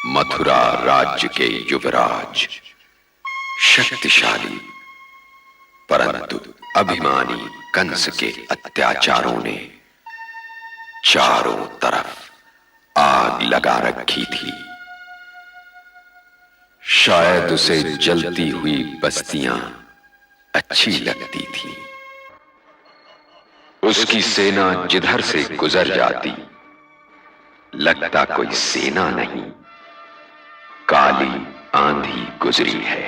मथुरा राज्य के युवराज शक्तिशाली परंतु अभिमानी कंस के अत्याचारों ने चारों तरफ आग लगा रखी थी। शायद उसे जलती हुई बस्तियां अच्छी लगती थी। उसकी सेना जिधर से गुजर जाती लगता कोई सेना नहीं, काली आंधी गुजरी है।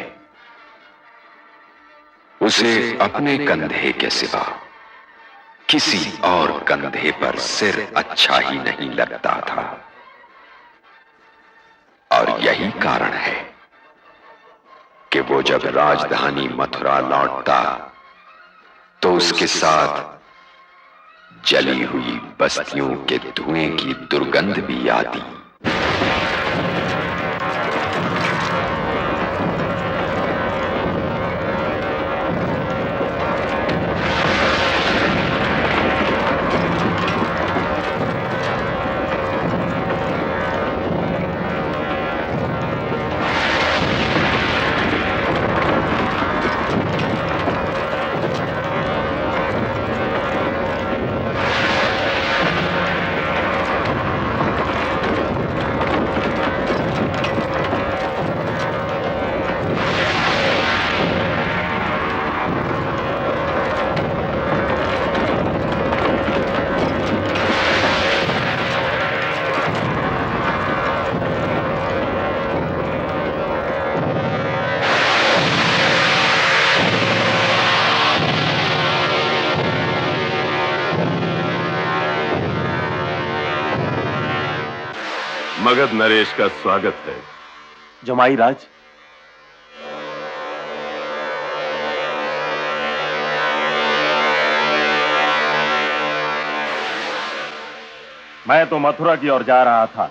उसे अपने कंधे के सिवा किसी और कंधे पर सिर अच्छा ही नहीं लगता था। और यही कारण है कि वो जब राजधानी मथुरा लौटता तो उसके साथ जली हुई बस्तियों के धुएं की दुर्गंध भी आती। मगध नरेश का स्वागत है। जमाई राज, मैं तो मथुरा की ओर जा रहा था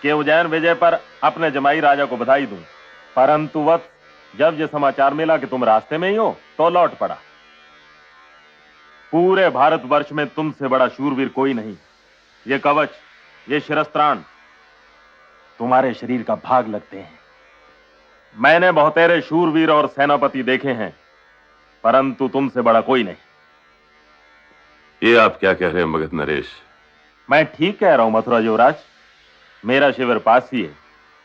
कि उज्जैन विजय पर अपने जमाई राजा को बधाई दूं, परंतु वत्स जब यह समाचार मिला कि तुम रास्ते में ही हो तो लौट पड़ा। पूरे भारतवर्ष में तुमसे बड़ा शूरवीर कोई नहीं। ये कवच, ये शिरस्त्राण तुम्हारे शरीर का भाग लगते हैं। मैंने बहुतेरे शूरवीर और सेनापति देखे हैं, परंतु तुमसे बड़ा कोई नहीं। ये आप क्या कह रहे हैं मगध नरेश? मैं ठीक कह रहा हूं मथुरा युवराज। मेरा शिविर पास ही है,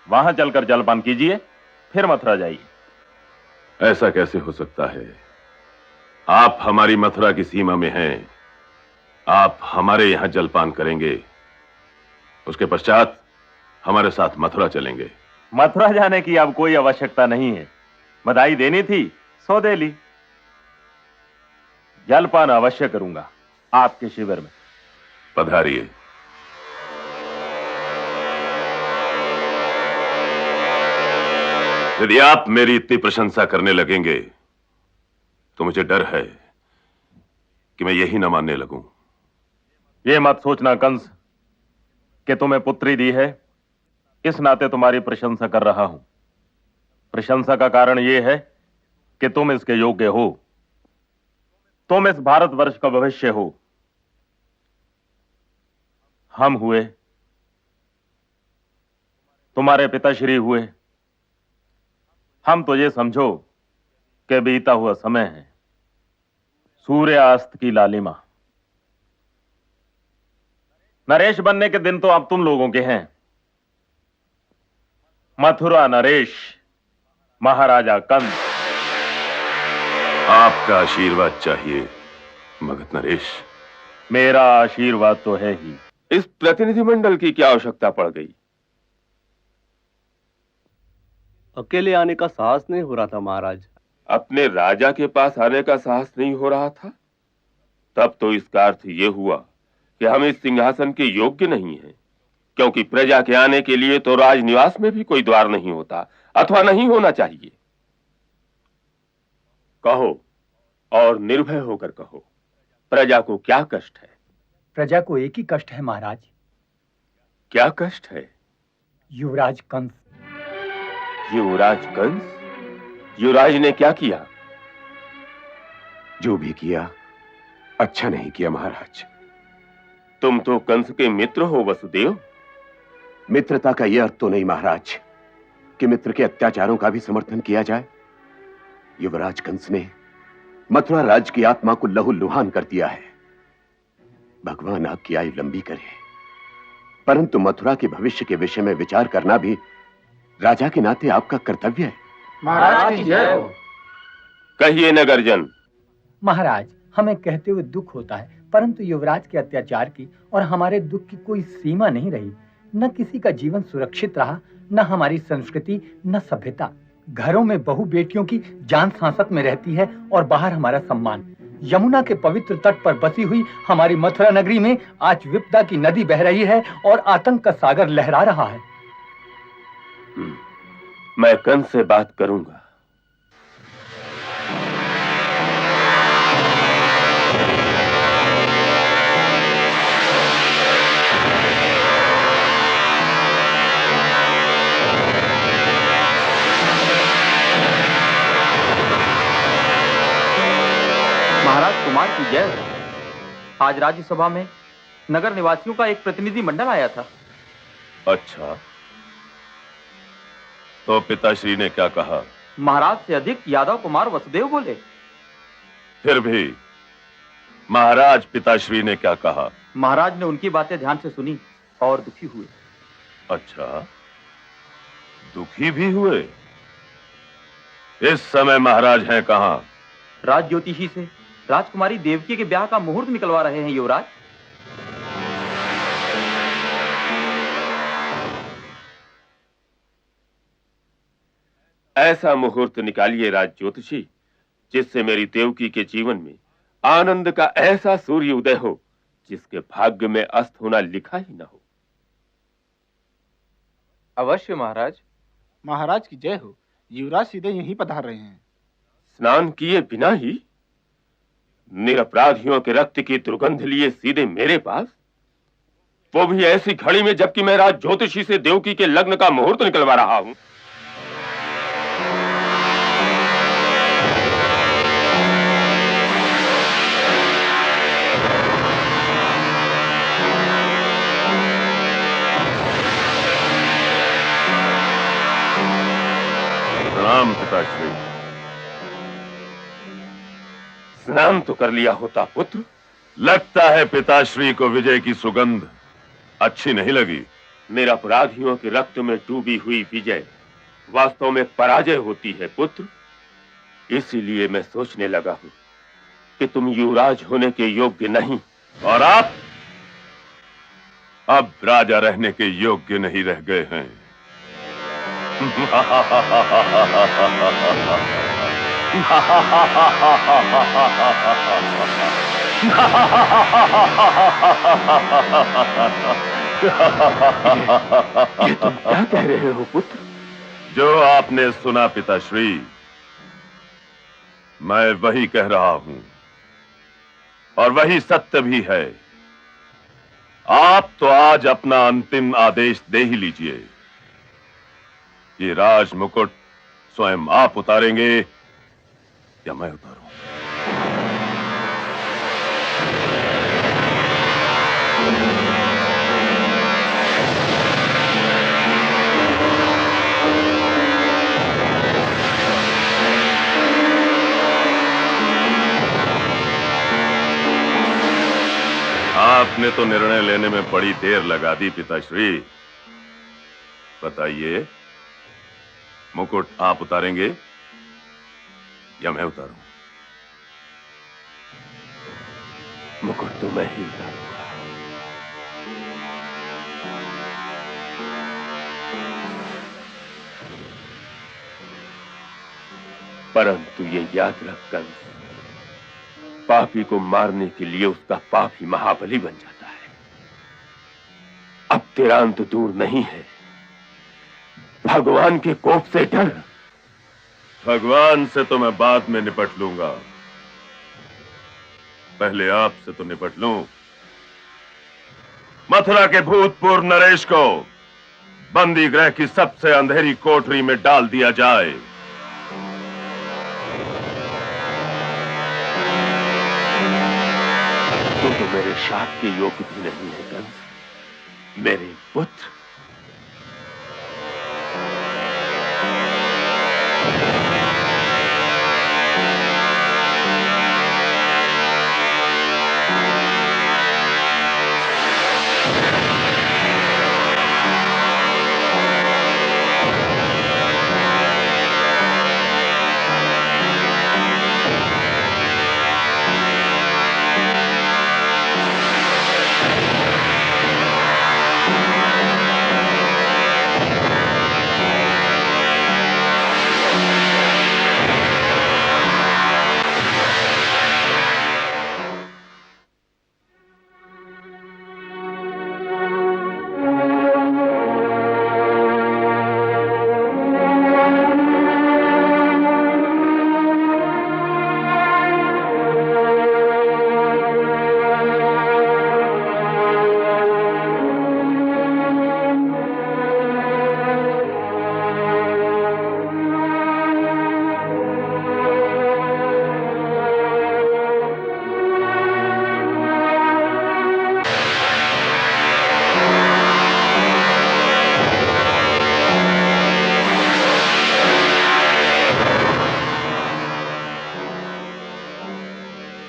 वहां चलकर जलपान कीजिए, फिर मथुरा जाइए। ऐसा कैसे हो सकता है? आप हमारी मथुरा की सीमा में हैं, आप हमारे यहां जलपान करेंगे, उसके पश्चात हमारे साथ मथुरा चलेंगे। मथुरा जाने की अब कोई आवश्यकता नहीं है। बधाई देनी थी सो दे ली। जलपान अवश्य करूंगा आपके शिविर में। पधारिए। यदि आप मेरी इतनी प्रशंसा करने लगेंगे तो मुझे डर है कि मैं यही न मानने लगूं। यह मत सोचना कंस कि तुम्हें पुत्री दी है, इस नाते तुम्हारी प्रशंसा कर रहा हूं। प्रशंसा का कारण यह है कि तुम इसके योग्य हो। तुम इस भारतवर्ष का भविष्य हो। हम हुए, तुम्हारे पिताश्री हुए। हम तो ये समझो कि बीता हुआ समय है, सूर्यास्त की लालिमा। नरेश बनने के दिन तो अब तुम लोगों के हैं। मथुरा नरेश, महाराजा कंस। आपका आशीर्वाद चाहिए मगध नरेश। मेरा आशीर्वाद तो है ही। इस प्रतिनिधिमंडल की क्या आवश्यकता पड़ गई? अकेले आने का साहस नहीं हो रहा था महाराज। अपने राजा के पास आने का साहस नहीं हो रहा था? तब तो इसका अर्थ यह हुआ कि हम इस सिंहासन के योग्य नहीं हैं, क्योंकि प्रजा के आने के लिए तो राजनिवास में भी कोई द्वार नहीं होता, अथवा नहीं होना चाहिए। कहो और निर्भय होकर कहो, प्रजा को क्या कष्ट है? प्रजा को एक ही कष्ट है महाराज। क्या कष्ट है? युवराज कंस। युवराज कंस? युवराज ने क्या किया? जो भी किया अच्छा नहीं किया महाराज। तुम तो कंस के मित्र हो वसुदेव। मित्रता का यह अर्थ तो नहीं महाराज कि मित्र के अत्याचारों का भी समर्थन किया जाए। युवराज कंस ने मथुरा राज की आत्मा को लहूलुहान कर दिया है। भगवान आपकी आयु लंबी करे, परंतु मथुरा के भविष्य के विषय में विचार करना भी राजा के नाते आपका कर्तव्य है। महाराज की जय हो। कहिए नगरजन। महाराज, हमें कहते हुए दुख होता है, परंतु युवराज के अत्याचार की और हमारे दुख की कोई सीमा नहीं रही। न किसी का जीवन सुरक्षित रहा, न हमारी संस्कृति, न सभ्यता। घरों में बहू बेटियों की जान सांसत में रहती है और बाहर हमारा सम्मान। यमुना के पवित्र तट पर बसी हुई हमारी मथुरा नगरी में आज विपदा की नदी बह रही है और आतंक का सागर लहरा रहा है। मैं कंस से बात करूंगा। महाराज कुमार की जय हो। आज राज्यसभा में नगर निवासियों का एक प्रतिनिधि मंडल आया था। अच्छा, तो पिताश्री ने क्या कहा? महाराज से अधिक यादव कुमार वसुदेव बोले। फिर भी महाराज पिताश्री ने क्या कहा? महाराज ने उनकी बातें ध्यान से सुनी और दुखी हुए। अच्छा, दुखी भी हुए? इस समय महाराज हैं कहां? राज ज्योतिषी से राजकुमारी देवकी के ब्याह का मुहूर्त निकलवा रहे हैं युवराज। ऐसा मुहूर्त निकालिए राज ज्योतिषी, जिससे मेरी देवकी के जीवन में आनंद का ऐसा सूर्य उदय हो जिसके भाग्य में अस्त होना लिखा ही न हो। अवश्य महाराज। महाराज की जय हो। युवराज सीधे यहीं पधार रहे हैं। स्नान किए बिना ही निरपराधियों के रक्त की दुर्गंध लिए सीधे मेरे पास, वो भी ऐसी घड़ी में जबकि मैं राज ज्योतिषी से देवकी के लग्न का मुहूर्त निकलवा रहा हूं। प्रणाम पिताश्री। स्नान तो कर लिया होता पुत्र। लगता है पिताश्री को विजय की सुगंध अच्छी नहीं लगी। निरपराधियों के रक्त में डूबी हुई विजय वास्तव में पराजय होती है पुत्र। इसीलिए मैं सोचने लगा हूं कि तुम युवराज होने के योग्य नहीं। और आप अब राजा रहने के योग्य नहीं रह गए हैं। ये तुम क्या कह रहे हो पुत्र? जो आपने सुना पिताश्री, मैं वही कह रहा हूं और वही सत्य भी है। आप तो आज अपना अंतिम आदेश दे ही लीजिए। ये राज मुकुट स्वयं आप उतारेंगे या मैं उतारूं? आपने तो निर्णय लेने में बड़ी देर लगा दी पिताश्री। बताइए, मुकुट आप उतारेंगे या मैं उतारूं? मुकुट तो मैं ही उतारूंगा। परंतु ये याद रख कंस, पापी को मारने के लिए उसका पाप ही महाबली बन जाता है। अब तेरा अंत दूर नहीं है। भगवान के कोप से डर। भगवान से तो मैं बाद में निपट लूंगा, पहले आपसे तो निपट लूं। मथुरा के भूतपूर्व नरेश को बंदी गृह की सबसे अंधेरी कोठरी में डाल दिया जाए। शाप के योग्य भी नहीं है कंस, मेरे पुत्र।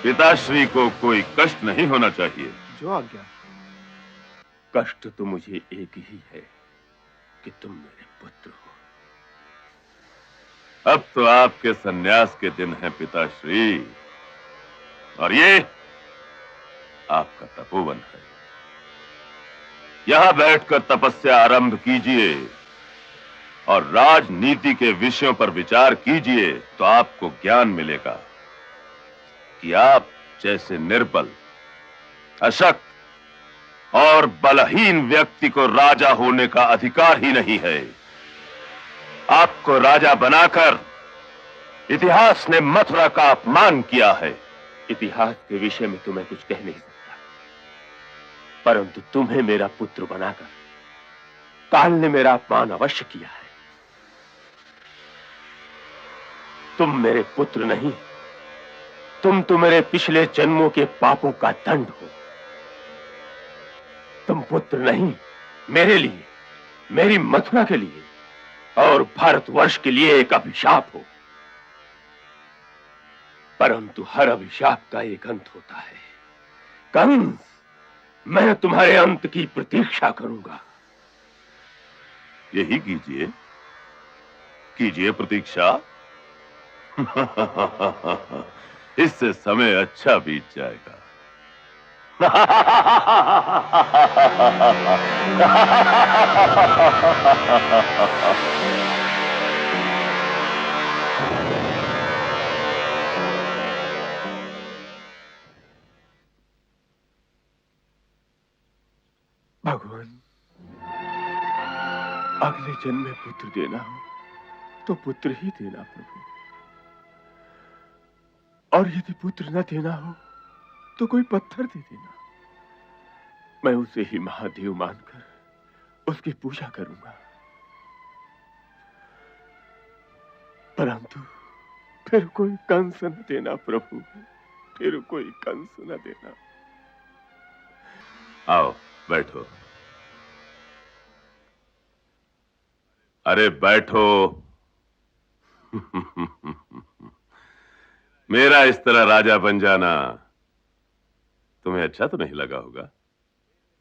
पिताश्री को कोई कष्ट नहीं होना चाहिए। जो आज्ञा। कष्ट तो मुझे एक ही है कि तुम मेरे पुत्र हो। अब तो आपके सन्यास के दिन हैं पिताश्री, और ये आपका तपोवन है। यहां बैठकर तपस्या आरंभ कीजिए और राजनीति के विषयों पर विचार कीजिए, तो आपको ज्ञान मिलेगा कि आप जैसे निर्बल, अशक्त और बलहीन व्यक्ति को राजा होने का अधिकार ही नहीं है। आपको राजा बनाकर इतिहास ने मथुरा का अपमान किया है। इतिहास के विषय में तो मैं कुछ कह नहीं सकता, परंतु तुम्हें मेरा पुत्र बनाकर काल ने मेरा अपमान अवश्य किया है। तुम मेरे पुत्र नहीं, तुम तो मेरे पिछले जन्मों के पापों का दंड हो। तुम पुत्र नहीं, मेरे लिए, मेरी मथुरा के लिए और भारतवर्ष के लिए एक अभिशाप हो। परंतु हर अभिशाप का एक अंत होता है। कंस, मैं तुम्हारे अंत की प्रतीक्षा करूंगा। यही कीजिए, कीजिए प्रतीक्षा। इससे समय अच्छा बीत जाएगा। भगवान, अगले जन्म में पुत्र देना हो तो पुत्र ही देना प्रभु, और यदि पुत्र न देना हो तो कोई पत्थर दे देना। मैं उसे ही महादेव मानकर उसकी पूजा करूंगा। परंतु फिर कोई कंस न देना प्रभु, फिर कोई कंस न देना। आओ बैठो। अरे बैठो। मेरा इस तरह राजा बन जाना तुम्हें अच्छा तो नहीं लगा होगा?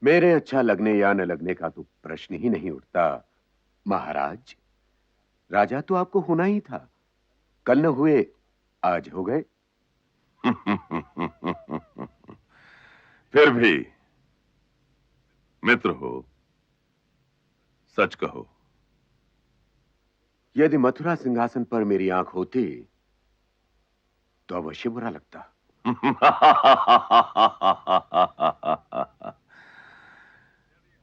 मेरे अच्छा लगने या न लगने का तो प्रश्न ही नहीं उठता महाराज। राजा तो आपको होना ही था। कल न हुए आज हो गए। फिर भी मित्र हो, सच कहो। यदि मथुरा सिंहासन पर मेरी आंख होती तो अवश्य बुरा लगता।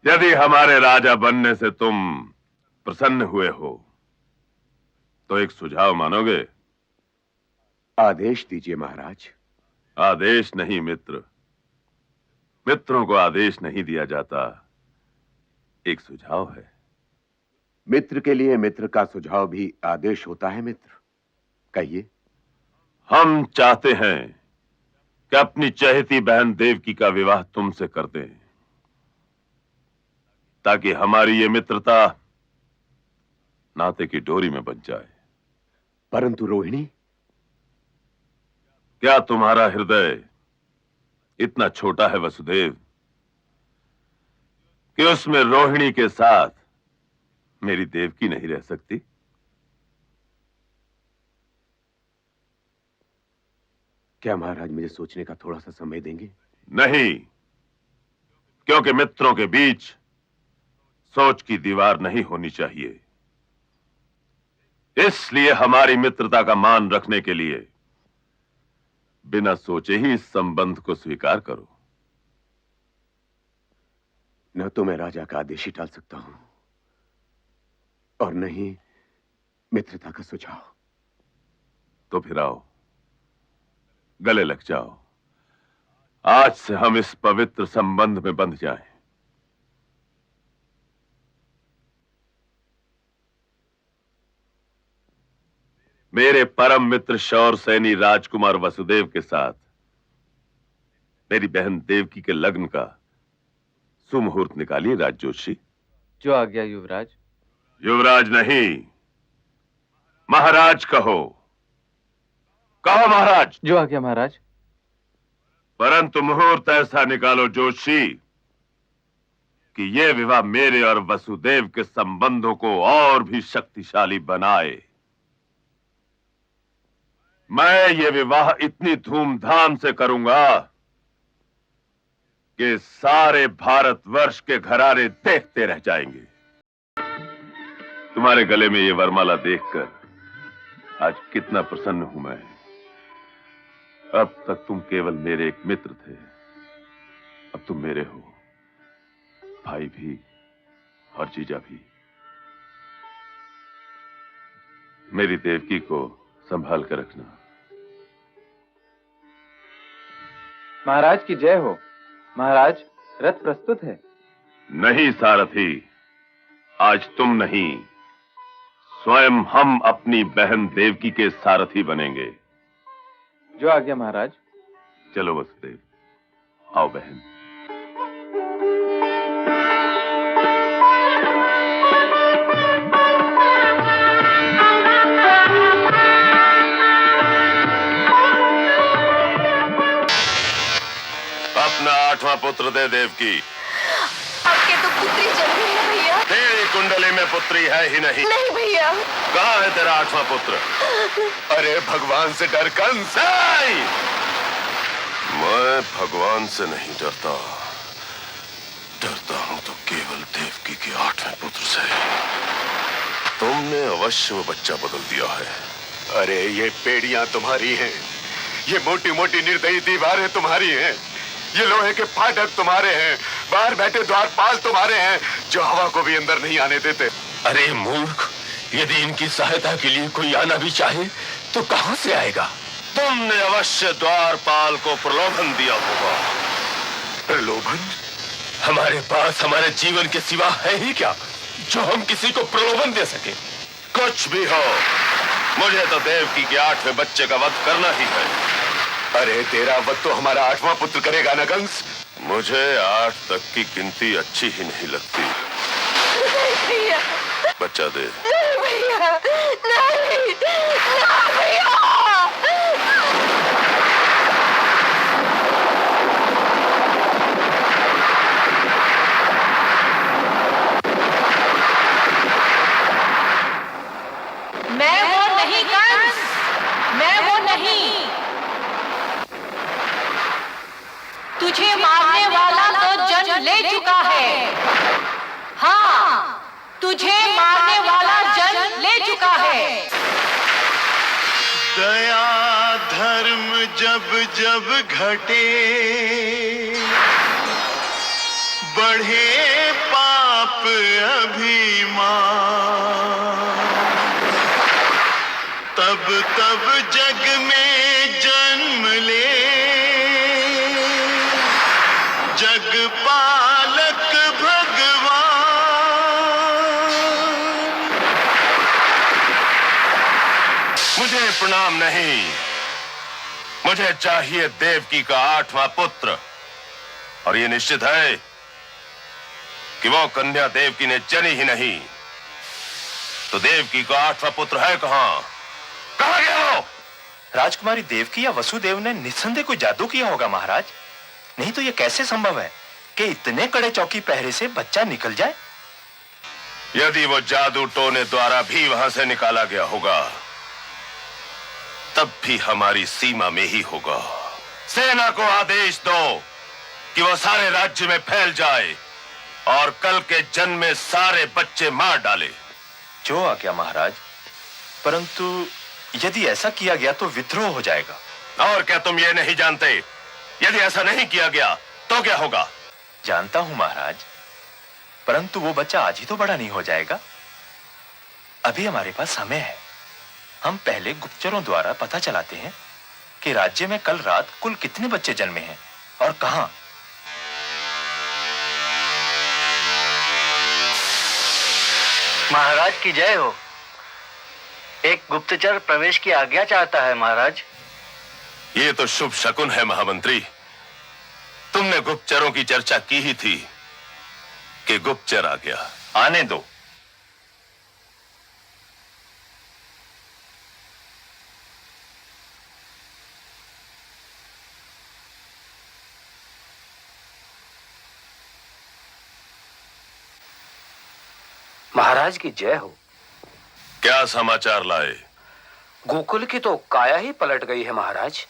यदि हमारे राजा बनने से तुम प्रसन्न हुए हो तो एक सुझाव मानोगे? आदेश दीजिए महाराज। आदेश नहीं मित्र, मित्रों को आदेश नहीं दिया जाता, एक सुझाव है। मित्र के लिए मित्र का सुझाव भी आदेश होता है मित्र। कहिए। हम चाहते हैं कि अपनी चहेती बहन देवकी का विवाह तुमसे कर दें, ताकि हमारी ये मित्रता नाते की डोरी में बच जाए। परंतु रोहिणी, क्या तुम्हारा हृदय इतना छोटा है वसुदेव कि उसमें रोहिणी के साथ मेरी देवकी नहीं रह सकती? क्या महाराज मुझे सोचने का थोड़ा सा समय देंगे? नहीं, क्योंकि मित्रों के बीच सोच की दीवार नहीं होनी चाहिए। इसलिए हमारी मित्रता का मान रखने के लिए बिना सोचे ही इस संबंध को स्वीकार करो। न तो मैं राजा का आदेश ही टाल सकता हूं और न ही मित्रता का सुझाव। तो फिर आओ, गले लग जाओ। आज से हम इस पवित्र संबंध में बंध जाएं। मेरे परम मित्र शौर सैनी राजकुमार वसुदेव के साथ मेरी बहन देवकी के लग्न का सुमुहूर्त निकालिए राजजोशी। जो आज्ञा युवराज। युवराज नहीं, महाराज कहो। कहो महाराज। जो आज्ञा महाराज। परंतु मुहूर्त ऐसा निकालो जोशी कि यह विवाह मेरे और वसुदेव के संबंधों को और भी शक्तिशाली बनाए। मैं ये विवाह इतनी धूमधाम से करूंगा कि सारे भारतवर्ष के घराने देखते रह जाएंगे। तुम्हारे गले में ये वरमाला देखकर आज कितना प्रसन्न हूं मैं। अब तक तुम केवल मेरे एक मित्र थे, अब तुम मेरे हो, भाई भी और जीजा भी। मेरी देवकी को संभाल कर रखना। महाराज की जय हो। महाराज, रथ प्रस्तुत है। नहीं सारथी, आज तुम नहीं, स्वयं हम अपनी बहन देवकी के सारथी बनेंगे। जो आज्ञा महाराज। चलो वसुदेव, आओ बहन। अपना 8वां पुत्र दे देवकी। आपके तो पुत्री जन्म हुई है भैया। तेरी कुंडली में पुत्री है ही नहीं। नहीं भैया। कहाँ है तेरा 8वां पुत्र? अरे भगवान से डर कंस। मैं भगवान से नहीं डरता, डरता हूं तो केवल देवकी के 8वें पुत्र से। तुमने अवश्य वो बच्चा बदल दिया है। अरे ये पेड़ियां तुम्हारी हैं, ये मोटी मोटी निर्दयी दीवारें तुम्हारी हैं, ये लोहे के फाटक तुम्हारे हैं, बाहर बैठे द्वारपाल तुम्हारे हैं जो हवा को भी अंदर नहीं आने देते। अरे मूर्ख, यदि इनकी सहायता के लिए कोई आना भी चाहे तो कहां से आएगा? तुमने अवश्य द्वारपाल को प्रलोभन दिया होगा। प्रलोभन? हमारे पास हमारे जीवन के सिवा है ही क्या जो हम किसी को प्रलोभन दे सके? कुछ भी हो, मुझे तो देवकी के 8वें बच्चे का वध करना ही है। अरे तेरा वध तो हमारा 8वां पुत्र करेगा ना कंस। मुझे 8 तक की गिनती अच्छी ही नहीं लगती। नहीं भैया। बच्चा दे। नहीं भैया, नहीं, ना भैया। मैं वो नहीं कंस, मैं वो नहीं। तुझे मारने वाला तो जन्म ले चुका है। हाँ, तुझे मारने वाला जन्म ले चुका है। दया धर्म जब जब घटे, बढ़े पाप अभिमान, तब तब जग में जन्म ले जगपालक भगवान। मुझे प्रणाम नहीं, मुझे चाहिए देवकी का 8वां पुत्र, और यह निश्चित है कि वो कन्या देवकी ने जनी ही नहीं। तो देवकी का 8वां पुत्र है कहां? कहां गया वो? राजकुमारी देवकी या वसुदेव ने निस्संदेह कोई जादू किया होगा महाराज। नहीं तो यह कैसे संभव है कि इतने कड़े चौकी पहरे से बच्चा निकल जाए? यदि वो जादू टोने द्वारा भी वहां से निकाला गया होगा, तब भी हमारी सीमा में ही होगा। सेना को आदेश दो कि वो सारे राज्य में फैल जाए और कल के जन्म में सारे बच्चे मार डाले। जो आज्ञा महाराज, परंतु यदि ऐसा किया गया तो विद्रोह हो जाएगा। और क्या तुम ये नहीं जानते? यदि ऐसा नहीं किया गया तो क्या होगा? जानता हूं महाराज, परंतु वो बच्चा आज ही तो बड़ा नहीं हो जाएगा। अभी हमारे पास समय है। हम पहले गुप्तचरों द्वारा पता चलाते हैं कि राज्य में कल रात कुल कितने बच्चे जन्मे हैं और कहां। महाराज की जय हो। एक गुप्तचर प्रवेश की आज्ञा चाहता है महाराज। ये तो शुभ शकुन है महामंत्री। तुमने गुप्तचरों की चर्चा की ही थी कि गुप्तचर आ गया। आने दो। महाराज की जय हो। क्या समाचार लाए? गोकुल की तो काया ही पलट गई है महाराज।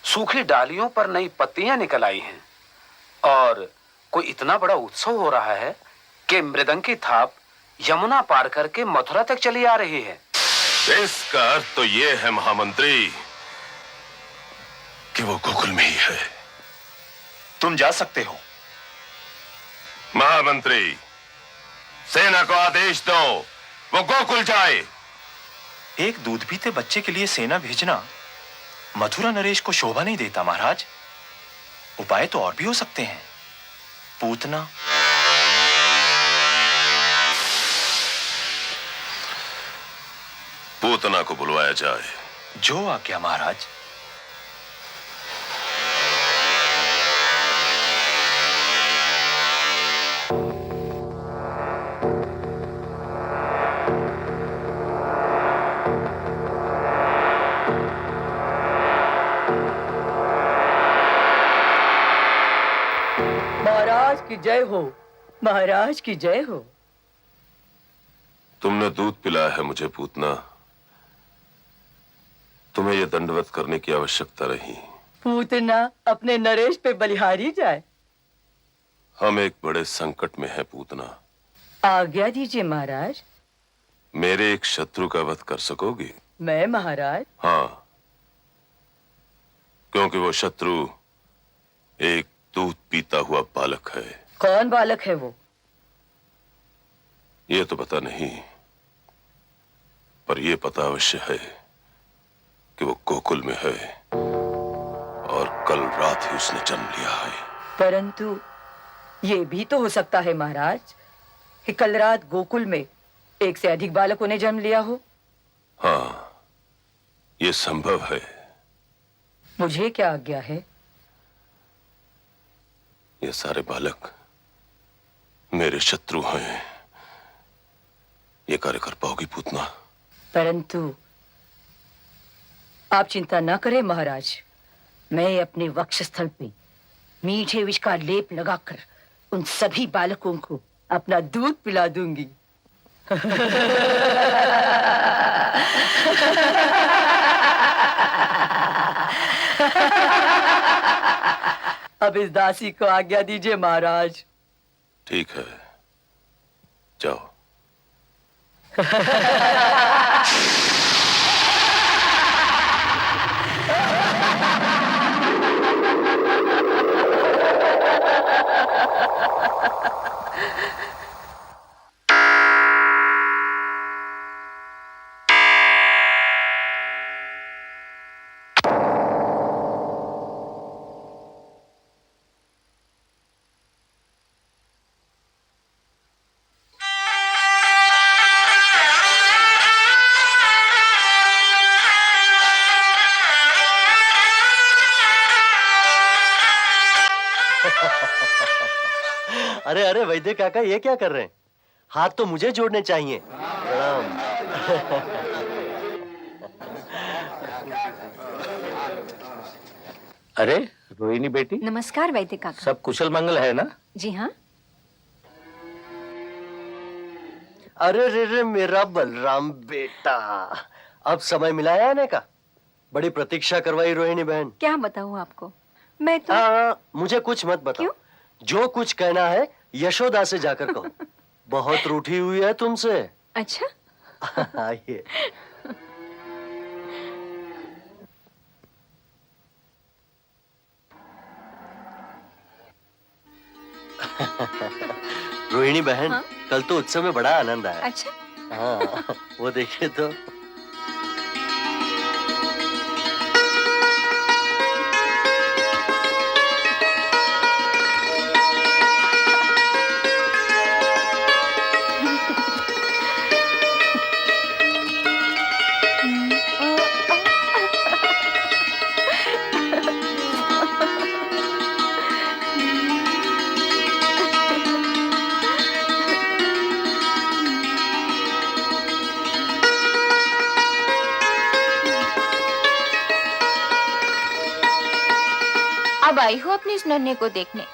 सूखी डालियों पर नई पत्तियां निकल आई हैं और कोई इतना बड़ा उत्सव हो रहा है कि मृदंग की थाप यमुना पार करके मथुरा तक चली आ रही है। इसका अर्थ तो यह है महामंत्री कि वो गोकुल में ही है। तुम जा सकते हो। महामंत्री, सेना को आदेश दो वो गोकुल जाए। एक दूध पीते बच्चे के लिए सेना भेजना मथुरा नरेश को शोभा नहीं देता महाराज। उपाय तो और भी हो सकते हैं। पूतना। पूतना को बुलवाया जाए। जो आज्ञा महाराज। महाराज की जय हो। महाराज की जय हो। तुमने दूध पिलाया है मुझे पूतना। तुम्हें यह दंडवत करने की आवश्यकता नहीं। पूतना अपने नरेश पे बलिहारी जाए। हम एक बड़े संकट में हैं पूतना। आज्ञा दीजिए महाराज। मेरे एक शत्रु का वध कर सकोगी? मैं महाराज? हाँ, क्योंकि वो शत्रु एक दूध पीता हुआ बालक है। कौन बालक है वो? ये तो पता नहीं, पर यह पता अवश्य है कि वो गोकुल में है और कल रात ही उसने जन्म लिया है। परंतु ये भी तो हो सकता है महाराज कि कल रात गोकुल में एक से अधिक बालकों ने जन्म लिया हो। हाँ, ये संभव है। मुझे क्या आज्ञा है? ये सारे बालक मेरे शत्रु हैं। ये कार्य कर पाओगी पूतना? परंतु आप चिंता न करें महाराज। मैं अपने वक्षस्थल पे मीठे विष का लेप लगाकर उन सभी बालकों को अपना दूध पिला दूंगी। अब इस दासी को आज्ञा दीजिए महाराज। ठीक है, जाओ। अरे अरे वैद्य काका, ये क्या कर रहे हैं? हाथ तो मुझे जोड़ने चाहिए। प्रणाम। अरे रोहिणी बेटी, नमस्कार वैद्य काका। सब कुशल मंगल है ना? जी हाँ। अरे रे रे मेरा बलराम बेटा, अब समय मिला है आने का? बड़ी प्रतीक्षा करवाई रोहिणी बहन। क्या बताऊँ आपको, मैं तो मुझे कुछ मत बताओ। जो कुछ कहना है यशोदा से जाकर कहो। बहुत रूठी हुई है तुमसे। अच्छा। आइए। रोहिणी बहन, हाँ? कल तो उत्सव में बड़ा आनंद आया। अच्छा। हाँ, वो देखिए तो। अब आई हो अपने इस नन्हे को देखने।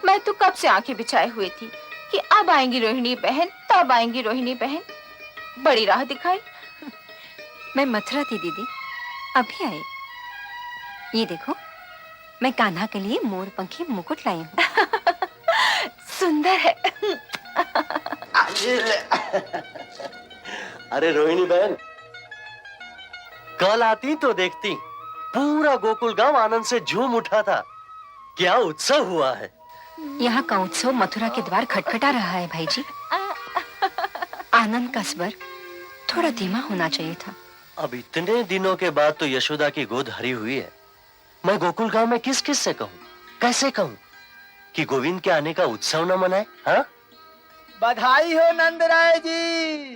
मैं तो कब से आंखें बिछाए हुई थी कि अब आएंगी रोहिणी बहन, तब आएंगी रोहिणी बहन। बड़ी राह दिखाई। मैं मथुरा थी दीदी, अभी आई। ये देखो, मैं कान्हा के लिए मोरपंखी मुकुट लाई हूँ। सुंदर है। अरे रोहिणी बहन, कल आती तो देखती, पूरा गोकुल गांव आनंद से झूम उठा था। क्या उत्सव हुआ है। यहाँ का उत्सव मथुरा के द्वार खटखटा रहा है भाई जी। आनंद का स्वर थोड़ा धीमा होना चाहिए था। अब इतने दिनों के बाद तो यशोदा की गोद हरी हुई है। मैं गोकुल गांव में किस किस से कहूँ, कैसे कहूँ कि गोविंद के आने का उत्सव न मनाए? हाँ, बधाई हो नंदराय जी,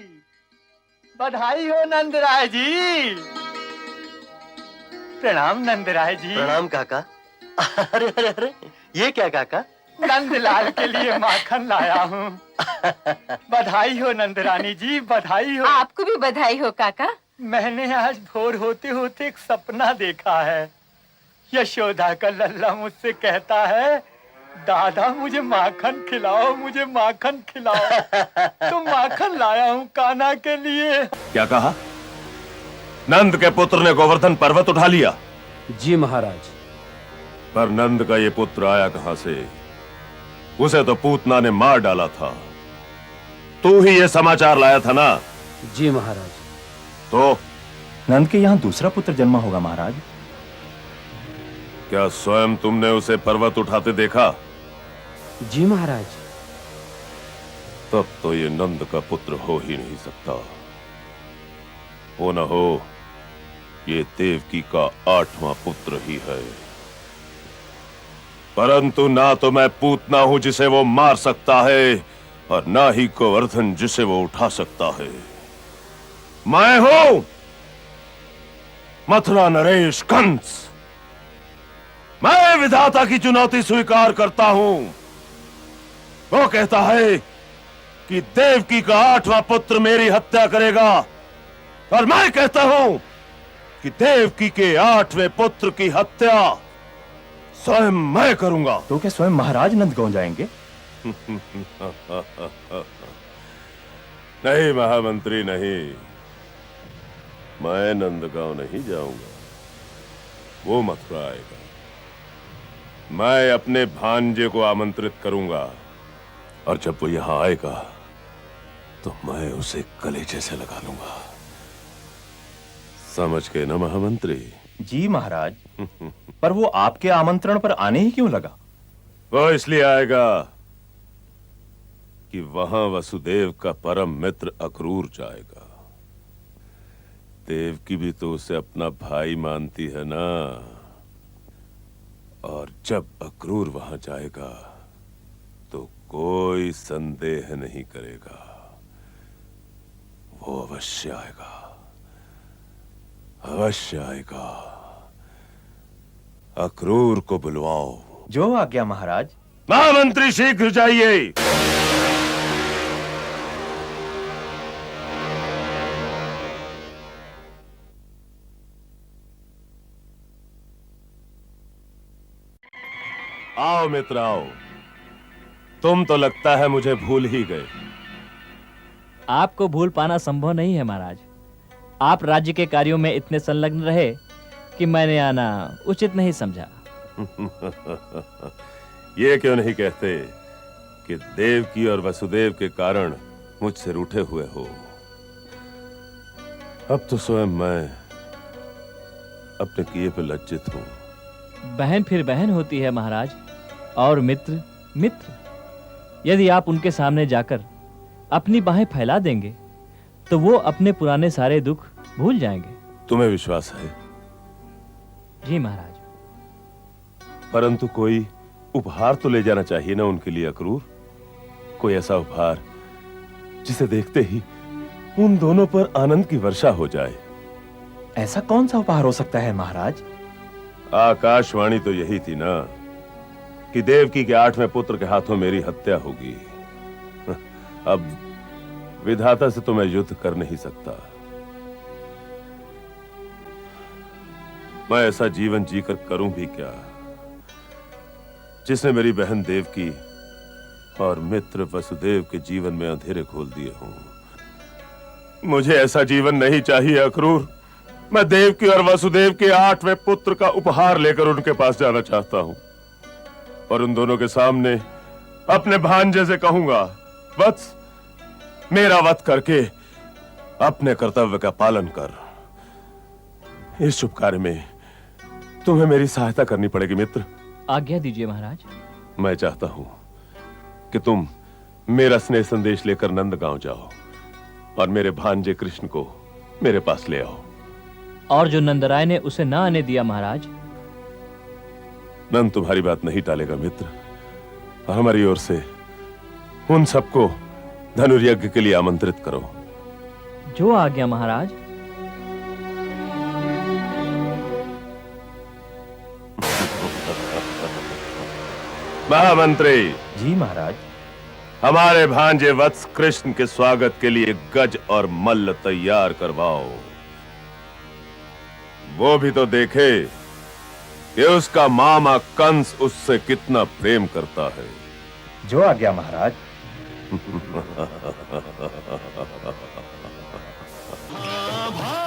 बधाई हो नंदराय जी। प्रणाम नंदराय जी। प्रणाम काका। अरे अरे अरे, ये क्या काका? नंदलाल के लिए माखन लाया हूँ। बधाई हो नंदरानी जी, बधाई हो। आपको भी बधाई हो काका। मैंने आज भोर होते होते एक सपना देखा है। यशोदा का लल्ला मुझसे कहता है, दादा मुझे माखन खिलाओ, मुझे माखन खिलाओ। तो माखन लाया हूँ कान्हा के लिए। क्या कहा? नंद के पुत्र ने गोवर्धन पर्वत उठा लिया? जी महाराज। पर नंद का ये पुत्र आया कहां से? उसे तो पूतना ने मार डाला था। तू ही ये समाचार लाया था ना? जी महाराज। तो नंद के यहाँ दूसरा पुत्र जन्मा होगा महाराज। क्या स्वयं तुमने उसे पर्वत उठाते देखा? जी महाराज। तब तो ये नंद का पुत्र हो ही नहीं सकता। हो न हो ये देवकी का 8वां पुत्र ही है। परंतु ना तो मैं पूतना हूं जिसे वो मार सकता है, और ना ही गोवर्धन जिसे वो उठा सकता है। मैं हूं मथुरा नरेश कंस। मैं विधाता की चुनौती स्वीकार करता हूं। वो कहता है कि देवकी का 8वां पुत्र मेरी हत्या करेगा, और मैं कहता हूं कि देवकी के 8वें पुत्र की हत्या स्वयं मैं करूंगा। तो क्या स्वयं महाराज नंद गांव जाएंगे? नहीं महामंत्री, नहीं। मैं नंदगांव नहीं जाऊंगा, वो मथुरा आएगा। मैं अपने भांजे को आमंत्रित करूंगा, और जब वो यहां आएगा तो मैं उसे कलेजे से लगा लूंगा। समझ के ना महामंत्री? जी महाराज। पर वो आपके आमंत्रण पर आने ही क्यों लगा? वो इसलिए आएगा कि वहां वसुदेव का परम मित्र अक्रूर जाएगा। देवकी भी तो उसे अपना भाई मानती है ना। और जब अक्रूर वहां जाएगा तो कोई संदेह नहीं करेगा, वो अवश्य आएगा, अवश्य आएगा। अक्रूर को बुलवाओ। जो आज्ञा महाराज। महामंत्री शीघ्र जाइए। आओ मित्र आओ। तुम तो लगता है मुझे भूल ही गए। आपको भूल पाना संभव नहीं है महाराज। आप राज्य के कार्यों में इतने संलग्न रहे कि मैंने आना उचित नहीं समझा। ये क्यों नहीं कहते कि देवकी और वसुदेव के कारण मुझसे रूठे हुए हो। अब तो स्वयं मैं अपने किए पे लज्जित हूं। बहन फिर बहन होती है महाराज, और मित्र मित्र। यदि आप उनके सामने जाकर अपनी बाहें फैला देंगे तो वो अपने पुराने सारे दुख भूल जाएंगे। तुम्हें विश्वास है? जी महाराज। परंतु कोई उपहार तो ले जाना चाहिए ना उनके लिए अक्रूर। कोई ऐसा उपहार जिसे देखते ही उन दोनों पर आनंद की वर्षा हो जाए। ऐसा कौन सा उपहार हो सकता है महाराज? आकाशवाणी तो यही थी ना कि देवकी के 8वें पुत्र के हाथों मेरी हत्या होगी। अब विधाता से तो मैं युद्ध कर नहीं सकता। मैं ऐसा जीवन जीकर करूं भी क्या जिसने मेरी बहन देवकी और मित्र वसुदेव के जीवन में अंधेरे खोल दिए हों। मुझे ऐसा जीवन नहीं चाहिए अक्रूर। मैं देवकी और वसुदेव के 8वें पुत्र का उपहार लेकर उनके पास जाना चाहता हूं और उन दोनों के सामने अपने भांजे से कहूंगा, वत्स, मेरा वध करके अपने कर्तव्य का पालन कर। इस शुभ कार्य में तुम्हें मेरी सहायता करनी पड़ेगी मित्र। आज्ञा दीजिए महाराज। मैं चाहता हूं कि तुम मेरा स्नेह संदेश लेकर नंदगांव जाओ और मेरे भांजे कृष्ण को मेरे पास ले आओ। और जो नंदराय ने उसे ना आने दिया महाराज? नंद तुम्हारी बात नहीं टालेगा मित्र। और हमारी ओर से उन सबको धनुर्यज्ञ के लिए आमंत्रित करो। जो आज्ञा महाराज। महामंत्री जी महाराज। हमारे भांजे वत्स कृष्ण के स्वागत के लिए गज और मल्ल तैयार करवाओ। वो भी तो देखे कि उसका मामा कंस उससे कितना प्रेम करता है। जो आज्ञा महाराज। भाई